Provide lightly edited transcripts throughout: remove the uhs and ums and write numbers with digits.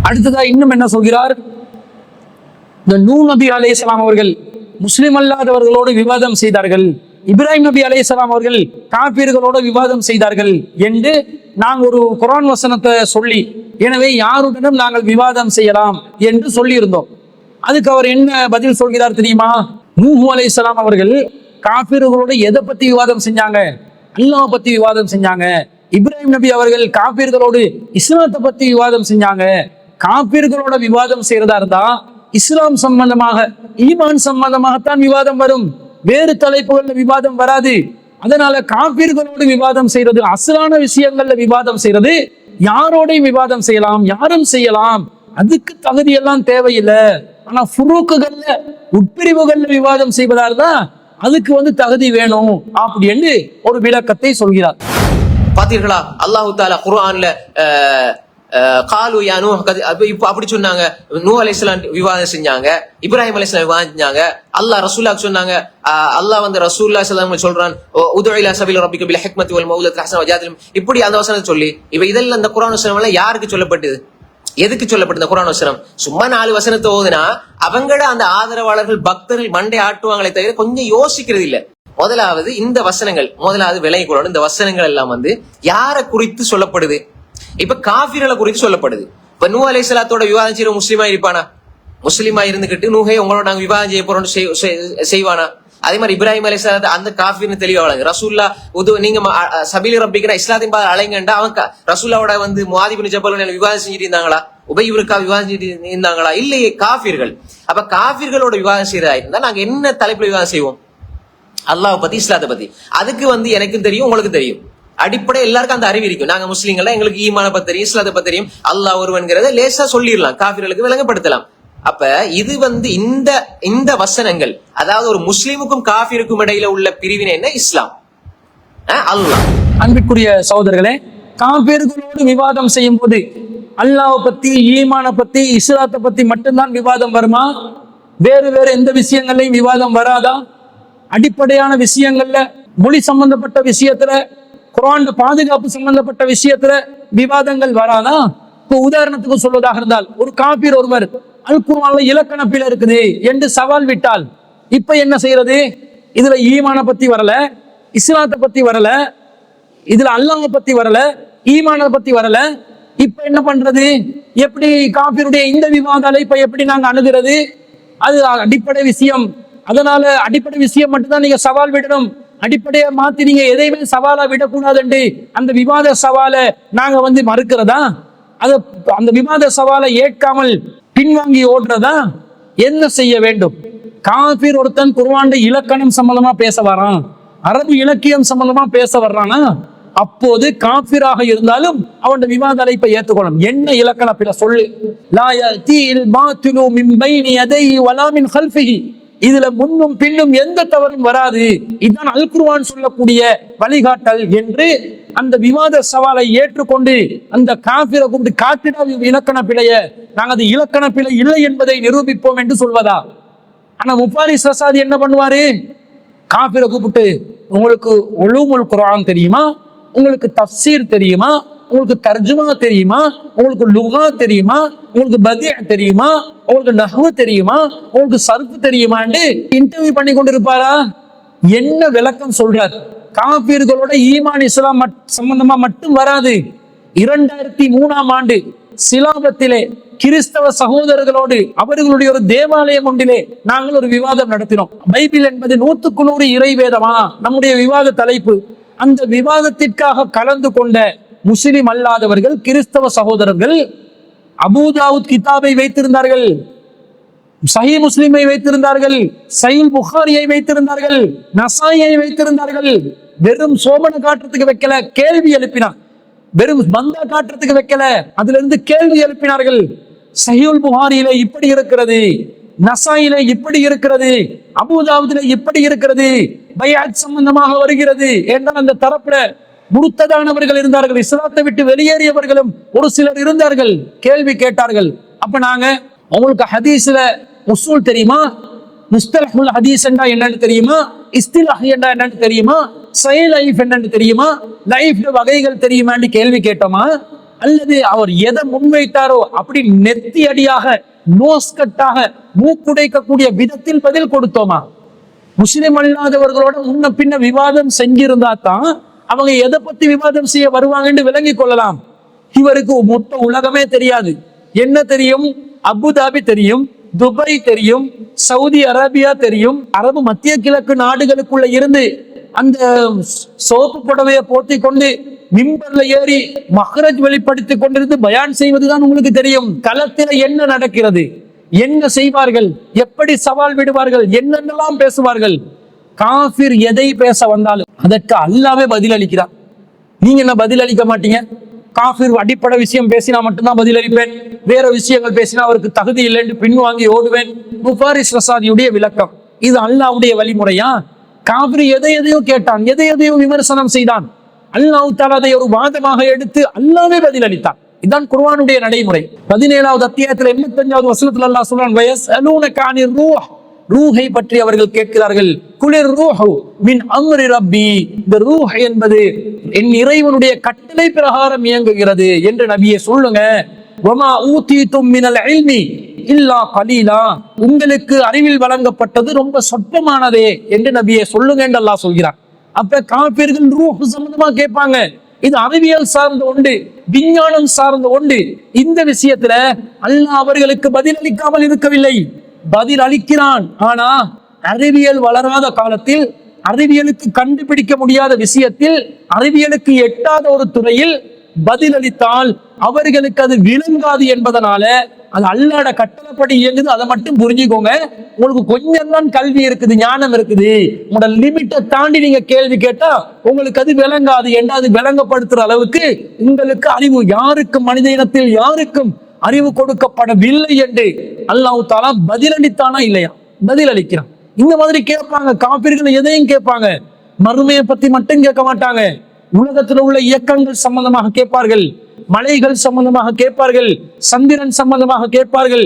அடுத்ததா இன்னும் என்ன சொல்கிறார்? இந்த நூஹ் நபி அலைஹிஸ்ஸலாம் அவர்கள் முஸ்லிம் அல்லாதவர்களோடு விவாதம் செய்தார்கள், இப்ராஹிம் நபி அலைஹிஸ்ஸலாம் அவர்கள் காபீர்களோடு விவாதம் செய்தார்கள் என்று நாங்கள் ஒரு குர்ஆன் வசனத்தை சொல்லி, எனவே யாருடனும் நாங்கள் விவாதம் செய்யலாம் என்று சொல்லியிருந்தோம். அதுக்கு அவர் என்ன பதில் சொல்கிறார் தெரியுமா? நூஹ் அலைஹிஸ்ஸலாம் அவர்கள் காபீர்களோடு எதை பத்தி விவாதம் செஞ்சாங்க? அல்லாஹ் பத்தி விவாதம் செஞ்சாங்க. இப்ராஹிம் நபி அவர்கள் காபீர்களோடு இஸ்லாத்தை பத்தி விவாதம் செஞ்சாங்க. காபீர்களோட விவாதம் செய்யறதா இருந்தா இஸ்லாம் சம்பந்தமாக, ஈமான் சம்பந்தமாகத்தான் விவாதம் வரும், வேறு தலைப்புகள்ல விவாதம் வராது. அதனால காபீர்களோடு விவாதம் செய்யறது, அசலான விஷயங்கள்ல விவாதம் செய்யறது, யாரோடையும் விவாதம் செய்யலாம், யாரும் செய்யலாம், அதுக்கு தகுதி எல்லாம் தேவையில்லை. ஆனா ஃபுரூக்குகள்ல, உட்பிரிவுகள்ல விவாதம் செய்வதால் தான் அதுக்கு தகுதி வேணும் அப்படின்னு ஒரு விளக்கத்தை சொல்கிறார். பாத்தீர்களா, அல்லாஹு தஆலா குர்ஆன்ல காலு யா நூஹ், இப்ப அப்படி சொன்னாங்க. நூஹ் அலைஹிஸ்ஸலாம் விவாதம் செஞ்சாங்க, இப்ராஹிம் அலைஹிஸ்ஸலாம் விவாதம் செஞ்சாங்க. அல்லாஹ் ரசூலுல்லாஹ் சொன்னாங்க, அல்லாஹ் ரசூலுல்லாஹி ஸல்லல்லாஹு அலைஹி வஸல்லம் சொல்றான், உது இலா சபீலி ரப்பிக பில் ஹிக்மத்தி வல் மௌலத்தி ஹஸன வஜாதிலும், இப்படி அந்த வசனத்தை சொல்லி. இப்ப இதெல்லாம் அந்த குர்ஆன் வசனம் எல்லாம் யாருக்கு சொல்லப்பட்டது? எதுக்கு சொல்லப்பட்டது இந்த குர்ஆன் வசனம்? சும்மா 4 வசனத்தை ஓதுனா அவங்கள அந்த ஆதரவாளர்கள் பக்தர்கள் மண்டை ஆட்டுவாங்களே தவிர கொஞ்சம் யோசிக்கிறது இல்ல. முதலாவது இந்த வசனங்கள், முதலாவது விளங்கிக் கொள்ளணும், இந்த வசனங்கள் எல்லாம் யாரை குறித்து சொல்லப்படுது? இப்ப காஃபிர்களை குறித்து சொல்லப்படுது. இப்ப நூஹ் அலைஹிஸ்ஸலாத்தோட விவாதம் செய்யற முஸ்லிமா இருப்பானா? முஸ்லிமா இருந்துகிட்டு நூஹே உங்களோட நாங்க விவாதம் செய்ய போறோம் செய்வானா? அதே மாதிரி இப்ராஹிம் அலைஹிஸ்ஸலாம் அந்த காஃபிர்னு தெளிவா வழங்கு. ரசூல்லா நீங்க சபீலி ரப்பிக்கிற இஸ்லாத்தின் பாத அலைங்கண்டா அவன் ரசூல்லாவோட முஆத் இப்னு ஜபல் விவாதம் செஞ்சுட்டு இருந்தாங்களா? உபய் இப்னு கஅப் விவாதம் செஞ்சுட்டு இருந்தாங்களா? இல்லையே, காஃபிர்கள். அப்ப காஃபிர்களோட விவாதம் செய்யறதா இருந்தா நாங்க என்ன தலைப்புல விவாதம் செய்வோம்? அல்லாஹ் பத்தி, இஸ்லாத்தை பத்தி. அதுக்கு எனக்கும் தெரியும், உங்களுக்கு தெரியும். அடிப்படை எல்லாருக்கும் அந்த அறிவு இருக்கும். நாங்க முஸ்லீம்கள், எங்களுக்கு ஈமான பத்தி தெரியும், இஸ்லாத்தை பத்தி தெரியும், அல்லாஹ் ஒருவன்கிறத லேசா சொல்லிடலாம், காஃபிர்களுக்கு விளங்கப்படுத்தலாம். அப்ப இது இந்த வசனங்கள், அதாவது ஒரு முஸ்லீமுக்கும் காஃபிருக்கும் இடையில உள்ள பிரிவினை என்ன? இஸ்லாம், அல்லாஹ். அன்பிற்குரிய சகோதரர்களே, காஃபிர்களோடு விவாதம் செய்யும் போது அல்லாஹ் பத்தி, ஈமான பத்தி, இஸ்லாத்தை பத்தி மட்டும்தான் விவாதம் வருமா? வேறு வேறு எந்த விஷயங்கள்லையும் விவாதம் வராதா? அடிப்படையான விஷயங்கள்ல, மொழி சம்பந்தப்பட்ட விஷயத்துல, குர்ஆன் பாதுகாப்பு சம்பந்தப்பட்ட விஷயத்துல விவாதங்கள் வராதா? இப்போ உதாரணத்துக்கு சொல்வதாக இருந்தால், ஒரு காபீர் ஒருவர் அல் குர்ஆன்ல இலக்கண பிழை இருக்குது என்று சவால் விட்டால், இப்ப என்ன செய்யறது? இதுல ஈமான பத்தி வரல, இஸ்லாத்தை பத்தி வரல, இதுல அல்லாஹ் பத்தி வரல, ஈமான பத்தி வரல. இப்ப என்ன பண்றது? எப்படி காபீருடைய இந்த விவாத அழைப்பை எப்படி நாங்க அணுகிறது? அது அடிப்படை விஷயம். அதனால அடிப்படை விஷயம் மட்டும்தான் நீங்க சவால் விடணும், அடிப்படையை மாத்தி நீங்க எதையுமே சவாலா விடக்கூடாதுன்னு அந்த விவாத சவாலை நாங்க மறுக்கிறதா? அந்த விவாத சவாலை ஏற்காமல் பின்வாங்கி ஓடுறதா? என்ன செய்ய வேண்டும்? காஃபிர் ஒருத்தன் குர்ஆன் இலக்கணம் சம்பந்தமா பேச வரான், அரபு இலக்கியம் சம்பந்தமா பேச வர்றானா, அப்போது காஃபிராக இருந்தாலும் அவன் விவாத அழைப்பை ஏற்றுக்கொள்ளும். என்ன இலக்கண பிழை சொல்லு? லா யஅதீல் பாத்திலு மின் பைனி யதைஹி வலா மின் கல்ஃபிஹி, இதுல முன்னும் பின்னும் எந்த தவறும் வராது, இதுதான் அல் குர்ஆன் சொல்லக்கூடிய வழிகாட்டல் என்று அந்த விவாத சவாலை ஏற்றுக்கொண்டு அந்த காஃபிரை கூப்பிட்டு காட்டினா இலக்கண பிழைய நாங்க அது இலக்கண பிழை இல்லை என்பதை நிரூபிப்போம் என்று சொல்வதா? ஆனா முஃபாரிஸ் ரசாதி என்ன பண்ணுவாரு? காஃபிரை கூப்பிட்டு, உங்களுக்கு உலூமுல் குர்ஆன் தெரியுமா? உங்களுக்கு தஃப்சீர் தெரியுமா? உங்களுக்கு தர்ஜுமா தெரியுமா? உங்களுக்கு லுகா தெரியுமா? உங்களுக்கு பதி' தெரியுமா? உங்களுக்கு நஹ்வு தெரியுமா? உங்களுக்கு சர்ஃப் தெரியுமான்னு இன்டர்வியூ பண்ணி கொண்டிருப்பாரா? என்ன விளக்கம் சொல்றார்? காஃபிர்களோட ஈமான் இஸ்லாம் சம்பந்தமா மட்டும் வராது. 2003ஆம் ஆண்டு சிலாபத்திலே கிறிஸ்தவ சகோதரர்களோடு அவர்களுடைய ஒரு தேவாலயம் ஒன்றிலே நாங்கள் ஒரு விவாதம் நடத்தினோம். பைபிள் என்பது 100க்கு 100 இறைவேதமா நம்முடைய விவாத தலைப்பு. அந்த விவாதத்திற்காக கலந்து கொண்ட முஸ்லிம் அல்லாதவர்கள், கிறிஸ்தவ சகோதரர்கள் அபூதாவுத் கிதாபை வைத்திருந்தார்கள், சஹீஹ் முஸ்லிமை வைத்திருந்தார்கள், சஹீஹ் புகாரியை வைத்திருந்தார்கள், நசாயை வைத்திருந்தார்கள். வெறும் சோபன காட்டுறதுக்கு வைக்கல, கேள்வி எழுப்பினார். வெறும் பந்தா காட்டுறதுக்கு வைக்கல, அதுல இருந்து கேள்வி எழுப்பினார்கள். சஹீஹ் புகாரியில இப்படி இருக்கிறது, நசாயில இப்படி இருக்கிறது, அபூதாவுதில இப்படி இருக்கிறது, பைஅத் சம்பந்தமாக வருகிறது என்றால் அந்த தரப்புல முர்த்ததானவர்கள் இருந்தார்கள், இஸ்லாத்தை விட்டு வெளியேறியவர்களும் ஒரு சிலர் இருந்தார்கள். கேள்வி கேட்டார்கள். அப்ப நாங்க, உங்களுக்கு ஹதீஸ்ல உசூல் தெரியுமா? முஸ்தலஹுல் ஹதீஸ் என்றா என்னன்னு தெரியுமா? இஸ்திலாஹ் என்றா என்னன்னு தெரியுமா? ஸஹீஹ் லைஃப் என்னன்னு தெரியுமா? லைஃப் வகைகள் தெரியுமான்னு கேள்வி கேட்டோமா? அல்லது அவர் எதை முன்வைத்தாரோ அப்படி நெத்தி அடியாக நோஸ்கட்டாக மூக்குடைக்கக்கூடிய விதத்தில் பதில் கொடுத்தோமா? முஸ்லிம் அல்லாதவர்களோட முன்ன பின்ன விவாதம் செஞ்சிருந்தா தான் அவங்க எதை பத்தி விவாதம் செய்ய வருவாங்கன்னு விளங்கி கொள்ளலாம். இவருக்கு மொத்த உலகமே தெரியாது. என்ன தெரியும்? அபுதாபி தெரியும், துபாய் தெரியும், சவுதி அரேபியா தெரியும். அரபு மத்திய கிழக்கு நாடுகளுக்குள்ள இருந்து அந்த சோப்பு புடவையை போத்தி கொண்டு மிம்பர்ல ஏறி மஹ்ரஜ் வெளிப்படுத்தி கொண்டிருந்து பயான் செய்வதுதான் உங்களுக்கு தெரியும். களத்தில் என்ன நடக்கிறது, என்ன செய்வார்கள், எப்படி சவால் விடுவார்கள், என்னென்னலாம் பேசுவார்கள். காஃபிர் எதை பேச வந்தாலும் அதற்கு அல்லாஹ்வே பதில் அளிக்கிறார். நீங்க என்ன பதில் அளிக்க மாட்டீங்க? காஃபிர் அடிப்படை விஷயம் பேசினா மட்டும்தான் பதில் அளிப்பேன், வேற விஷயங்கள் பேசினா அவருக்கு தகுதி இல்லைன்னு பின்வாங்கி ஓடுவேன். முஃபாரிஸ் ரசாதியுடைய விளக்கம். இது அல்லாஹ்வுடைய வழிமுறையா? காஃபிர் எதை எதையோ கேட்டான், எதை எதையோ விமர்சனம் செய்தான். அல்லாஹ் தஆலா அதை ஒரு வாதமாக எடுத்து அல்லாஹ்வே பதில் அளித்தான். இதுதான் குர்ஆனுடைய நடைமுறை. 17வது அத்தியாயத்தில் 85வது வசனத்தில் அல்லாஹ் சொல்றான், வயஸ்அலூனக அனிர் ரூஹ், ரூஹை பற்றி அவர்கள் கேட்கிறார்கள். குலிர் ரூஹு மின் அம்ரி ரப்பி, இந்த ரூஹ் என்பது என் இறைவனுடைய கட்டளை பிரகாரம் இயங்குகிறது என்று நபியே சொல்லுங்க. வமா ஊதீதும் மினல் இல்மி இல்லா கலீலா, உங்களுக்கு அறிவில் வழங்கப்பட்டது ரொம்ப சொற்பமானதே என்று நபியே சொல்லுங்க என்று அல்லாஹ் சொல்கிறார். அப்ப காஃபிர்கள் ரூஹ் சம்பந்தமா கேட்பாங்க. இது அறிவியல் சார்ந்த ஒன்று, விஞ்ஞானம் சார்ந்த ஒன்று. இந்த விஷயத்துல அல்லாஹ் அவர்களுக்கு பதில் அளிக்காமல் இருக்கவில்லை, பதில் அளிக்கிறான். ஆனா அறிவியல் வளராத காலத்தில், அறிவியலுக்கு கண்டுபிடிக்க முடியாத விஷயத்தில், அறிவியலுக்கு எட்டாத ஒரு துறையில் பதில் அளித்தால் அவர்களுக்கு அது விளங்காது என்பதனால அது அல்லாஹ்வோட கட்டளைப்படி இயங்குது. அதை மட்டும் புரிஞ்சுக்கோங்க. உங்களுக்கு கொஞ்சம் தான் கல்வி இருக்குது, ஞானம் இருக்குது, உங்களோட லிமிட்டை தாண்டி நீங்க கேள்வி கேட்டா உங்களுக்கு அது விளங்காது என்று அது விளங்கப்படுத்துற அளவுக்கு உங்களுக்கு அறிவு, யாருக்கும் மனித இனத்தில் யாருக்கும் அறிவு கொடுக்கப்படவில்லை என்று அல்லாஹ் தஆலா பதில் அளித்தானா இல்லையா? பதில் அளிக்கிறான். இந்த மாதிரி கேட்பாங்க காபிர்கள், எதையும் கேட்பாங்க. மறுமையை பத்தி மட்டும் கேட்க மாட்டாங்க, உலகத்தில் உள்ள இயக்கங்கள் சம்பந்தமாக கேட்பார்கள், மலைகள் சம்பந்தமாக கேட்பார்கள், சந்திரன் சம்பந்தமாக கேட்பார்கள்.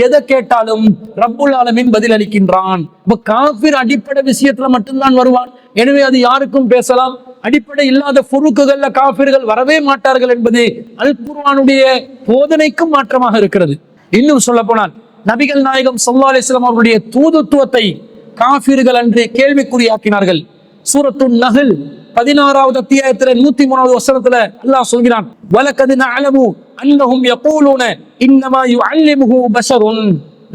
எதை கேட்டாலும் ரப்புல் ஆலமீன் பதில் அளிக்கின்றான். இப்ப காபிர் அடிப்படை விஷயத்துல மட்டும்தான் வருவான், எனவே அது யாருக்கும் பேசலாம். அடிப்படை இல்லாத ஃபுருக்குகள்ல காபிர்கள் வரவே மாட்டார்கள் என்பது அல் குர்ஆனுடைய போதனைக்கும் மாற்றமாக இருக்கிறது. இன்னும் சொல்ல போனால் நபிகள் நாயகம் ஸல்லல்லாஹு அலைஹி வஸல்லம் அவருடைய தூதுத்துவத்தை காபிர்கள் அன்று கேள்விக்குறியாக்கினார்கள். சூரத்துன் நஹ்ல் 16வது அத்தியாயத்துல 103வது வசனத்துல அல்லாஹ் சொல்கிறான், வலகத் நஅலமு அன்னஹும் யகூலுன இன்னமா யுஅல்லிமுஹு பஷருன்,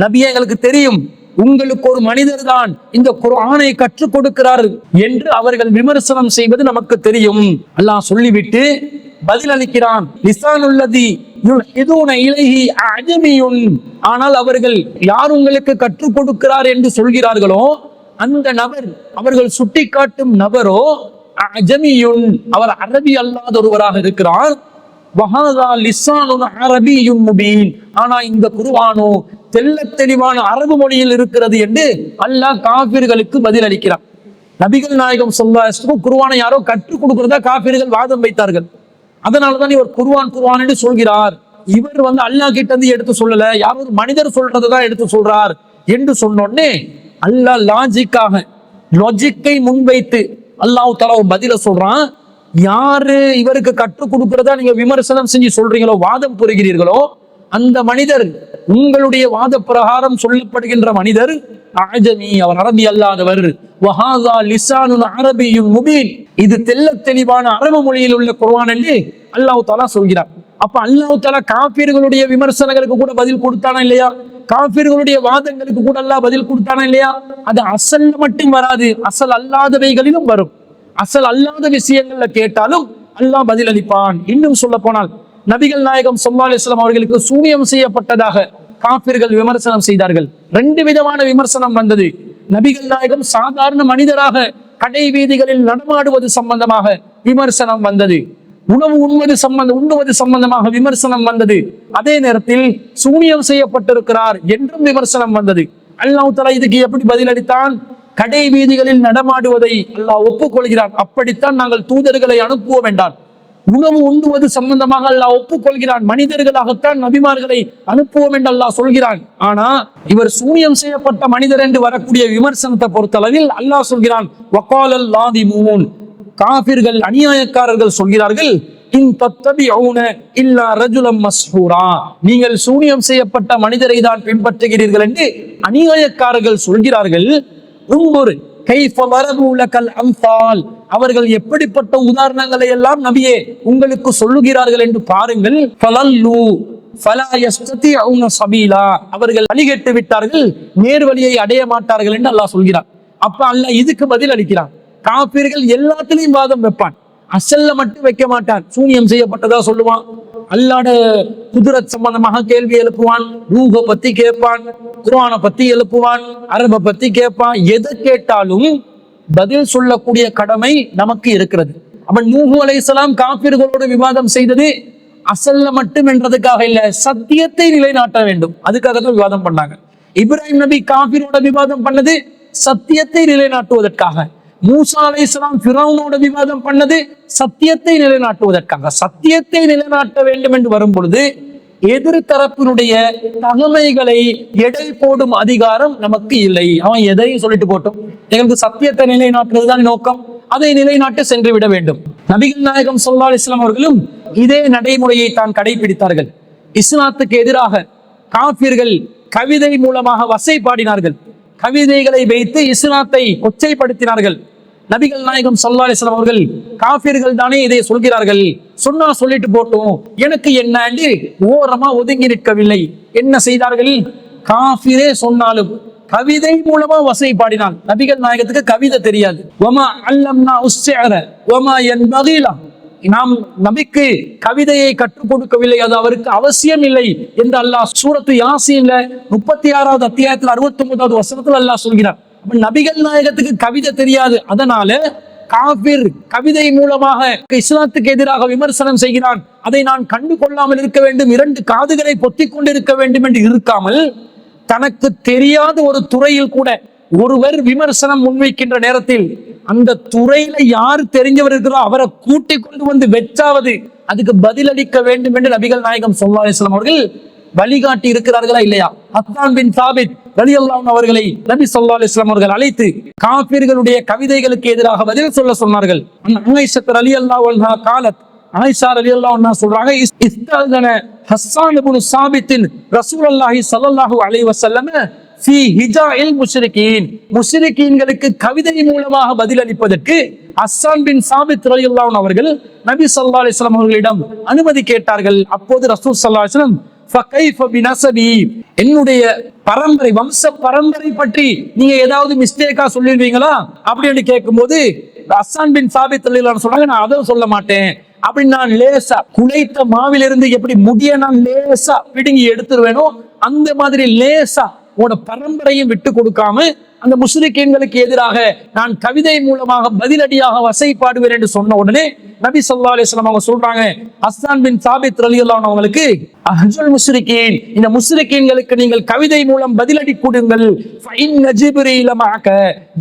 நபியே எங்களுக்கு தெரியும் உங்களுக்கு ஒரு மனிதர் தான் இந்த குர்ஆனை கற்றுக் கொடுக்கிறார் என்று அவர்கள் விமர்சனம் செய்வது நமக்கு தெரியும். அல்லாஹ் சொல்லிவிட்டு பதில் அளிக்கிறான், லிசானுல்லதி யுல்ஹிதுன இலைஹி அஜமியுன், ஆனால் அவர்கள் யார் உங்களுக்கு கற்றுக் கொடுக்கிறார் என்று சொல்கிறார்களோ அந்த நபர், அவர்கள் சுட்டிக்காட்டும் நபரோ அஜமியுன், அவர் அரபி அல்லாத ஒருவராக இருக்கிறார். வஹாதா லிசானுன் அரபியுன் முபீன், ஆனா இந்த குர்ஆனோ தெள்ளத் தெளிவான அரபு மொழியில் இருக்கிறது என்று அல்லாஹ் காபிர்களுக்கு பதில் அளிக்கிறார். நபிகள் நாயகம் ஸல்லல்லாஹு அலைஹி வஸல்லம் குர்ஆனை யாரோ கற்றுக் கொடுக்கிறதா காபிர்கள் வாதம் வைத்தார்கள். அதனாலதான் இவர் குர்ஆன் என்று சொல்கிறார். இவர் அல்லாஹ் கிட்ட இருந்து எடுத்து சொல்லல, யாரோ ஒரு மனிதர் சொல்றதுதான் எடுத்து சொல்றார் என்று சொன்னோடனே அல்லாஹ் லாஜிக்கை முன்வைத்து அல்லாஹ் தஆலா பதில சொல்றான். யாரு இவருக்கு கற்றுக் கொடுக்கிறதா நீங்க விமர்சனம் செஞ்சு சொல்றீங்களோ, வாதம் புரிகிறீர்களோ, அந்த மனிதர், உங்களுடைய வாத பிரகாரம் சொல்லப்படுகின்ற மனிதர் அஜமி, அவர் அரபி அல்லாதவர். வஹாதா லிசானுன் அரபியுன் முபீன், இது தெள்ளத் தெளிவான அரபு மொழியில் உள்ள குர்ஆன் என்று அல்லாஹ் தஆலா சொல்கிறார். அப்ப அல்லாஹ் தஆலா காபிர்களுடைய விமர்சனங்களுக்கு கூட பதில் கொடுத்தானா இல்லையா? காபிர்களுடைய வாதங்களுக்கு கூட அல்லாஹ் பதில் கொடுத்தானா இல்லையா? அது அசல் மட்டும் வராது, அசல் அல்லாதவைகளிலும் வரும். அசல் அல்லாத விஷயங்கள்ல கேட்டாலும் அல்லாஹ் பதில் அளிப்பான். இன்னும் சொல்ல போனால் நபிகள் நாயகம் ஸல்லல்லாஹு அலைஹி வஸல்லம் அவர்களுக்கு சூனியம் செய்யப்பட்டதாக காபிர்கள் விமர்சனம் செய்தார்கள். 2 விதமான விமர்சனம் வந்தது. நபிகள் நாயகம் சாதாரண மனிதராக கடை வீதிகளில் நடமாடுவது சம்பந்தமாக விமர்சனம் வந்தது. உணவு உண்ணுவது சம்பந்தமாக விமர்சனம் வந்தது. அதே நேரத்தில் சூனியம் செய்யப்பட்டிருக்கிறார் என்றும் விமர்சனம் வந்தது. அல்லாஹ் தஆலா இதுக்கு எப்படி பதில் அளித்தான்? கடை வீதிகளில் நடமாடுவதை அல்லாஹ் ஒப்புக்கொள்கிறான், அப்படித்தான் நாங்கள் தூதர்களை அனுப்புவோம் என்றான். உணவு உண்ணுவது சம்பந்தமாக அல்லாஹ் ஒப்புக்கொள்கிறான், மனிதர்களாகத்தான் நபிமார்களை அனுப்புவோம் என்று அல்லாஹ் சொல்கிறான். ஆனா இவர் சூனியம் செய்யப்பட்ட மனிதர் என்று வரக்கூடிய விமர்சனத்தை பொறுத்தளவில் அல்லாஹ் சொல்கிறான், வகாலல் லாதிமூன், காபிர்கள் அநியாயக்காரர்கள் சொல்கிறார்கள், இன் தத்தபிஊன இல்லா ரஜுலம் மஸ்ஹூரா, நீங்கள் சூனியம் செய்யப்பட்ட மனிதரை தான் பின்பற்றுகிறீர்கள் என்று அநியாயக்காரர்கள் சொல்கிறார்கள். உம்புர் கைஃப வரபு லகல் அம்சால், அவர்கள் எப்படிப்பட்ட உதாரணங்களை எல்லாம் நபியே உங்களுக்கு சொல்லுகிறார்கள் என்று பாருங்கள். ஃபலல்லு ஃபலா யஸ்ததிஊன சபீலா, அவர்கள் வழிகெட்டு விட்டார்கள், நேர் வழியை அடைய மாட்டார்கள் என்று அல்லாஹ் சொல்கிறார். அப்ப அல்லாஹ் இதுக்கு பதில் அளிக்கிறான். காபிர்கள் எல்லாத்திலையும் வாதம் வைப்பான், அசல்ல மட்டும் வைக்க மாட்டான். சூனியம் செய்யப்பட்டதா சொல்லுவான், அல்லாஹ்ட குதிரத் சம்பந்தமாக கேள்வி எழுப்புவான், ரூஹ பத்தி கேட்பான், குர்ஆனை பத்தி எழுப்புவான், அரபை பத்தி கேட்பான். எதை கேட்டாலும் பதில் சொல்லக்கூடிய கடமை நமக்கு இருக்கிறது. அப்ப நூஹ் அலைஹிஸ்ஸலாம் காபிர்களோடு விவாதம் செய்தது அசல்ல மட்டும் என்றதுக்காக இல்ல, சத்தியத்தை நிலைநாட்ட வேண்டும், அதுக்காக தான் விவாதம் பண்ணாங்க. இப்ராஹிம் நபி காபிரோட விவாதம் பண்ணது சத்தியத்தை நிலைநாட்டுவதற்காக. மூசா அலைஹிஸ்ஸலாம் ஃபிரௌனோட விவாதம் பண்ணது சத்தியத்தை நிலைநாட்டுவதற்காக. சத்தியத்தை நிலைநாட்ட வேண்டும் என்று வரும் பொழுது எதிர்த்தரப்பினுடைய தகமைகளை எடை போடும் அதிகாரம் நமக்கு இல்லை. அவன் எதையும் சொல்லிட்டு போட்டோம், எங்களுக்கு சத்தியத்தை நிலைநாட்டுவதுதான் நோக்கம், அதை நிலைநாட்டு சென்று விட வேண்டும். நபிகள் நாயகம் ஸல்லல்லாஹு அலைஹி வஸல்லம் அவர்களும் இதே நடைமுறையை தான் கடைபிடித்தார்கள். இஸ்லாத்துக்கு எதிராக காஃபிர்கள் கவிதை மூலமாக வசைபாடினார்கள், கவிதைகளை வைத்து இஸ்லாத்தை கொச்சைப்படுத்தினார்கள். நபிகள் நாயகம் ஸல்லல்லாஹு அலைஹி வஸல்லம் அவர்கள் காஃபிர்கள் தானே இதை சொல்கிறார்கள், சொன்னா சொல்லிட்டு போட்டோம், எனக்கு என்ன என்று ஓரமா ஒதுங்கி நிற்கவில்லை. என்ன செய்தார்கள்? காஃபிரே சொன்னாலும் கவிதை மூலமா வசை பாடினான். நபிகள் நாயகத்துக்கு கவிதை தெரியாது. வமா அல்லம்னா உஸ்ஸிஅர வமா யன்பகி லஹு, நாம் நபிக்கு கவிதையை கற்றுக் கொடுக்கவில்லை, அது அவருக்கு அவசியம் இல்லை என்று அல்லாஹ் சூரத்து யாசீன்ல 36வது அத்தியாயத்தில் 69வது வசனத்தில் அல்லாஹ் சொல்கிறார். நபிகள் நாயகத்துக்கு கவிதை தெரியாது, அதனால காபிர் கவிதை மூலமாக இஸ்லாத்துக்கு எதிராக விமர்சனம் செய்கிறான், அதை நான் கண்டு கொள்ளாமல் இருக்க வேண்டும், 2 காதுகளை பொத்திக் கொண்டு இருக்க வேண்டும் என்று இருக்காமல், தனக்கு தெரியாத ஒரு துறையில் கூட ஒருவர் விமர்சனம் முன்வைக்கின்ற நேரத்தில் அந்த துறையில யார் தெரிஞ்சவர் இருக்கிறோ அவரை கூட்டி கொண்டு வந்து வெச்சாவது அதுக்கு பதிலளிக்க வேண்டும் என்று நபிகள் நாயகம் ஸல்லல்லாஹு அலைஹி வஸல்லம் அவர்கள் வழிகாட்டி இருக்கிறார்களா இல்லையா? ஹஸ்ஸான் பின் சாபித் ரலியல்லாஹு அன்ஹு அவர்களை நபி ஸல்லல்லாஹு அலைஹி வஸல்லம் அவர்கள் அழைத்து காபிர்களுடைய கவிதைகளுக்கு எதிராக பதில் சொல்ல சொன்னார்கள். ஆயிஷா ரலியல்லாஹு அன்ஹா காலத், ஆயிஷா ரலியல்லாஹு அன்ஹா சொல்றாங்க, இஸ்தஅதன ஹஸ்ஸான் இப்னு சாபித்தின் ரசூலுல்லாஹி ஸல்லல்லாஹு அலைஹி வஸல்லம் ஃபீ ஹிஜாஇல் முஷ்ரிகீன், முஷ்ரிகீன்களுக்கு கவிதை மூலமாக பதிலளிப்பதற்கு ஹஸ்ஸான் பின் சாபித் ரலியல்லாஹு அன்ஹு அவர்கள் நபி ஸல்லல்லாஹு அலைஹி வஸல்லம் அவர்களிடம் அனுமதி கேட்டார்கள். அப்போது ரசூல் ஸல்லல்லாஹு அலைஹி வஸல்லம் ஃபகைஃப பினஸபி, என்னுடைய பரம்பரை வம்ச பரம்பரை பற்றி நீங்க ஏதாவது மிஸ்டேக்கா சொல்லிடுவீங்களா அப்படின்னு கேட்கும்போது ஹஸ்ஸான் பின் சாபித் ரலியல்லாஹு அன்ஹு சொல்றாங்க, நான் அதை சொல்ல மாட்டேன், அப்படி நான் லேசா குலைத்த மாவிலிருந்து எப்படி முடிய நான் லேசா பிடுங்கி எடுத்துருவேனோ அந்த மாதிரி லேசா உன பரம்பரையும் விட்டு கொடுக்காம அந்த முஸ்லிம்களுக்கு எதிராக நான் கவிதை மூலமாக பதிலடியாக வசைப்பாடுவேன் என்று சொன்ன உடனே நபி ஸல்லல்லாஹு அலைஹி வஸல்லம் அவங்க சொல்றாங்க, ஹஸ்ஸான் பின் சாபித் ரலியல்லாஹு அன்ஹு அவங்களுக்கு அஹ்ஜுல் முஸ்ரிகீன், இந்த முஸ்லிம்களுக்கு நீங்கள் கவிதை மூலம் பதிலடி கொடுங்கள், ஃபஇன்ன ஜிப்ரீல மஅக,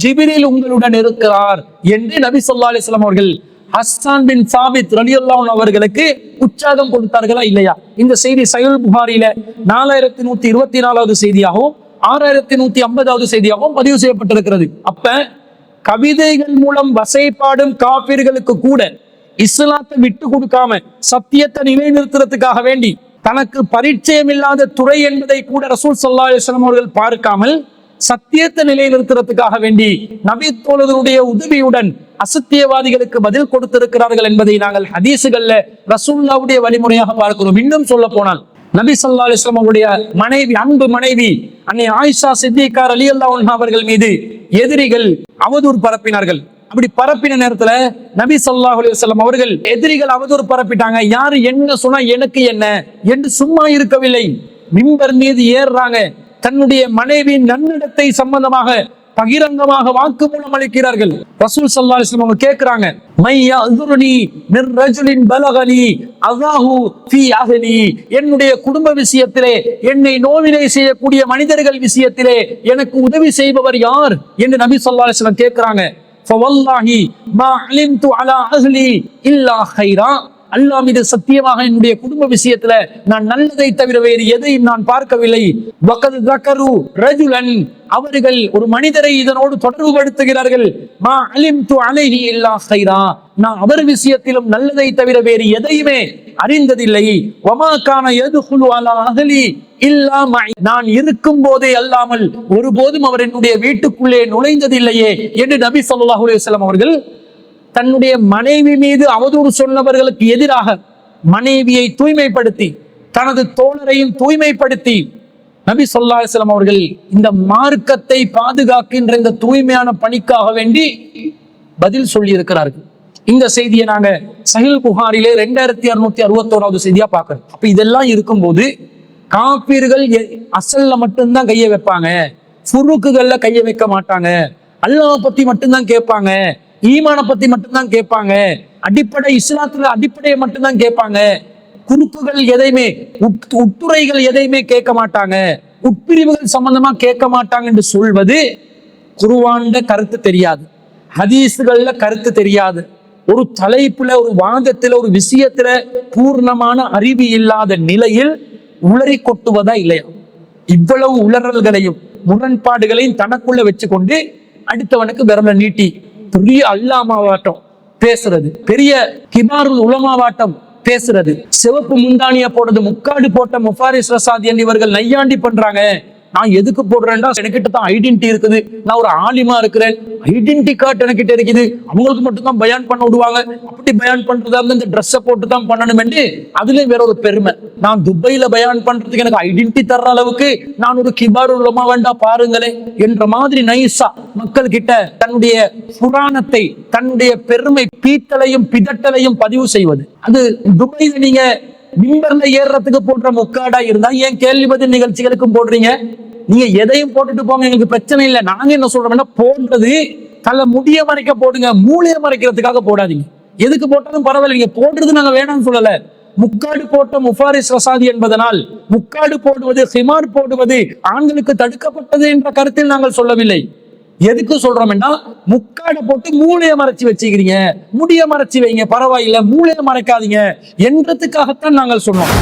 ஜிப்ரீல் உங்களுடன் இருக்கிறார் என்று நபி ஸல்லல்லாஹு அலைஹி வஸல்லம் அவர்கள் ஹஸ்ஸான் பின் சாபித் ரலியல்லாஹு அன்ஹு அவர்களுக்கு உற்சாகம் கொடுத்தார்களா இல்லையா? இந்த செய்தி சஹீஹ் புகாரில 4124வது செய்தியாகவும் 6150வது செய்தியாகவும் பதிவு செய்யப்பட்டிருக்கிறது. அப்ப கவிதைகள் மூலம் வசைப்பாடும் காபிர்களுக்கு கூட இஸ்லாத்தை விட்டு கொடுக்காம சத்தியத்தை நிலைநிறுத்துறதுக்காக வேண்டி தனக்கு பரிச்சயம் இல்லாத துறை என்பதை கூட ரசூல் ஸல்லல்லாஹு அலைஹி வஸல்லம் அவர்கள் பார்க்காமல் சத்தியத்தை நிலைநிறுத்துறதுக்காக வேண்டி நபி தோழர்களுடைய உதவியுடன் அசத்தியவாதிகளுக்கு பதில் கொடுத்திருக்கிறார்கள் என்பதை நாங்கள் ஹதீசுகள்ல ரசூலுல்லாஹ்வுடைய வழிமுறையாக பார்க்கிறோம். இன்னும் சொல்ல போனால் நபி ஸல்லல்லாஹு அலைஹி வஸல்லம் அவருடைய மனைவி, அன்பு மனைவி அன்னை ஆயிஷா சித்திகா ரலியல்லாஹு அன்ஹா அவர்கள் மீது எதிரிகள் அவதூறு பரப்பினார்கள். அப்படி பரப்பின நேரத்துல நபி ஸல்லல்லாஹு அலைஹி வஸல்லம் அவர்கள் எதிரிகள் அவதூறு பரப்பிட்டாங்க, யாரு என்ன சொன்னா எனக்கு என்ன என்று சும்மா இருக்கவில்லை, மிம்பர் மீது ஏறுறாங்க, தன்னுடைய மனைவியின் நன்னிடத்தை சம்பந்தமாக பகிரங்கமாக வாக்குமூலம் அளிக்கிறார்கள். ரசூல் ஸல்லல்லாஹு அலைஹி வஸல்லம் அவங்க கேக்குறாங்க, மையா அஸ்ருனி மிர் ரஜுலின் பலகனி அல்லாஹு ஃபீ அஹ்லி, என்னுடைய குடும்ப விஷயத்திலே என்னை நோவினை செய்யக்கூடிய மனிதர்கள் விஷயத்திலே எனக்கு உதவி செய்பவர் யார் என்று நபி ஸல்லல்லாஹு அலைஹி வஸல்லம் கேக்குறாங்க. ஃபவல்லாஹி மா அலிம்து அலா அஹ்லி இல்லா கைரா, அல்லாஹ் மீது சத்தியமாக என்னுடைய குடும்ப விஷயத்துல நான் நல்லதை தவிர வேறு எதையும் நான் பார்க்கவில்லை. வகத் ஸக்கரு ரஜுலன், அவர்கள் ஒரு மனிதரை இதனோடு தொடர்பு படுத்துகிறார்கள். மா அலிம்து அலைஹி இல்லா கைரா, நான் அவர் விஷயத்திலும் நல்லதை தவிர வேறு எதையுமே அறிந்ததில்லை. வமா கான யதுகுலு அலா அஹ்லி இல்லா மஇ, நான் இருக்கும் போதே அல்லாமல் ஒருபோதும் அவர் என்னுடைய வீட்டுக்குள்ளே நுழைந்ததில்லையே என்று நபி ஸல்லல்லாஹு அலைஹி வஸல்லம் அவர்கள் தன்னுடைய மனைவி மீது அவதூறு சொன்னவர்களுக்கு எதிராக மனைவியை தூய்மைப்படுத்தி தனது தோழரையும் தூய்மைப்படுத்தி நபி ஸல்லல்லாஹு அலைஹி வஸல்லம் அவர்கள் இந்த மார்க்கத்தை பாதுகாக்கின்ற இந்த தூய்மையான பணிக்காக வேண்டி பதில் சொல்லி இருக்கிறார்கள். இந்த செய்தியை நாங்க சஹீஹ் புகாரிலே 2661வது செய்தியா பார்க்கிறோம். அப்ப இதெல்லாம் இருக்கும்போது காபீர்கள் அசல்ல மட்டும்தான் கையை வைப்பாங்க, ஃபுருக்குகள்ல கையை வைக்க மாட்டாங்க, அல்லாஹ் பத்தி மட்டும்தான் கேட்பாங்க, ஈமான பத்தி மட்டும்தான் கேட்பாங்க, அடிப்படை இஸ்லாத்துல அடிப்படையை மட்டும்தான் கேட்பாங்க, குறுக்குகள் எதையுமே உட்துறைகள் எதையுமே கேட்க மாட்டாங்க, உட்பிரிவுகள் சம்பந்தமா கேட்க மாட்டாங்க என்று சொல்வது குர்ஆன்ல கருத்து தெரியாது, ஹதீஸ்கள்ல கருத்து தெரியாது, ஒரு தலைப்புல ஒரு வாதத்துல ஒரு விஷயத்துல பூர்ணமான அறிவு இல்லாத நிலையில் உளறி கொட்டுவதா இல்லையா? இவ்வளவு உளறல்களையும் முரண்பாடுகளையும் தனக்குள்ள வச்சுக்கொண்டு அடுத்தவனுக்கு விரல நீட்டி பெரிய அல்லாமாவாட்டம் பேசுறது, பெரிய கிபாருல் உலமாவாட்டம் பேசுறது, சிவப்பு முந்தானியா போடுறது, முக்காடு போட்ட முஃபாரிஸ் ரசாதி இவர்கள் நையாண்டி பண்றாங்க. நான் எதுக்கு போடுறேன்டா, எனக்கிட்ட தான் ஐடென்டிட்டி இருக்குது, நான் ஒரு ஆலிமா இருக்கிறேன், ஐடென்டிட்டி கார்டு எனக்கிட்ட இருக்குது, அவங்களுக்கு மட்டும் தான் பயான் பண்ண விடுவாங்க, அப்படி பயான் பண்றதா இருந்தா இந்த ட்ரெஸ்ஸை போட்டு தான் பண்ணணும் என்று அதுலயும் வேற ஒரு பெருமை. நான் துபாயில பயான் பண்றதுக்கு எனக்கு ஐடென்டிட்டி தர்ற அளவுக்கு நான் ஒரு கிபாரு உலமா வேண்டா பாருங்களே என்ற மாதிரி நைஸா மக்கள் கிட்ட தன்னுடைய புராணத்தை தன்னுடைய பெருமை பீத்தலையும் பிதட்டலையும் பதிவு செய்வது. அது துபாயில நீங்க மிம்பர்ல ஏறுறதுக்கு போடுற முக்காடா இருந்தா ஏன் கேள்வி பதில் நிகழ்ச்சிகளுக்கும் போடுறீங்க? நீங்க எதையும் போட்டுட்டு போங்க, எங்களுக்கு பிரச்சனை இல்லை. நாங்க என்ன சொல்றோம்னா, போடுறது தலை முடிய மறைக்க போடுங்க, மூளைய மறைக்கிறதுக்காக போடாதீங்க. எதுக்கு போட்டாலும் பரவாயில்ல, நீங்க போடுறது நாங்க வேணாம்னு சொல்லல. முக்காடு போட்ட முஃபாரிஸ் ரசாதி என்பதனால் முக்காடு போடுவது ஹிமார் போடுவது ஆண்களுக்கு தடுக்கப்பட்டது என்ற கருத்தில் நாங்கள் சொல்லவில்லை. எதுக்கு சொல்றோம்னா, முக்காடை போட்டு மூளையை மறைச்சு வச்சுக்கிறீங்க, முடிய மறைச்சு வைங்க, பரவாயில்ல, மூளையை மறைக்காதீங்க என்றதுக்காகத்தான் நாங்கள் சொன்னோம்.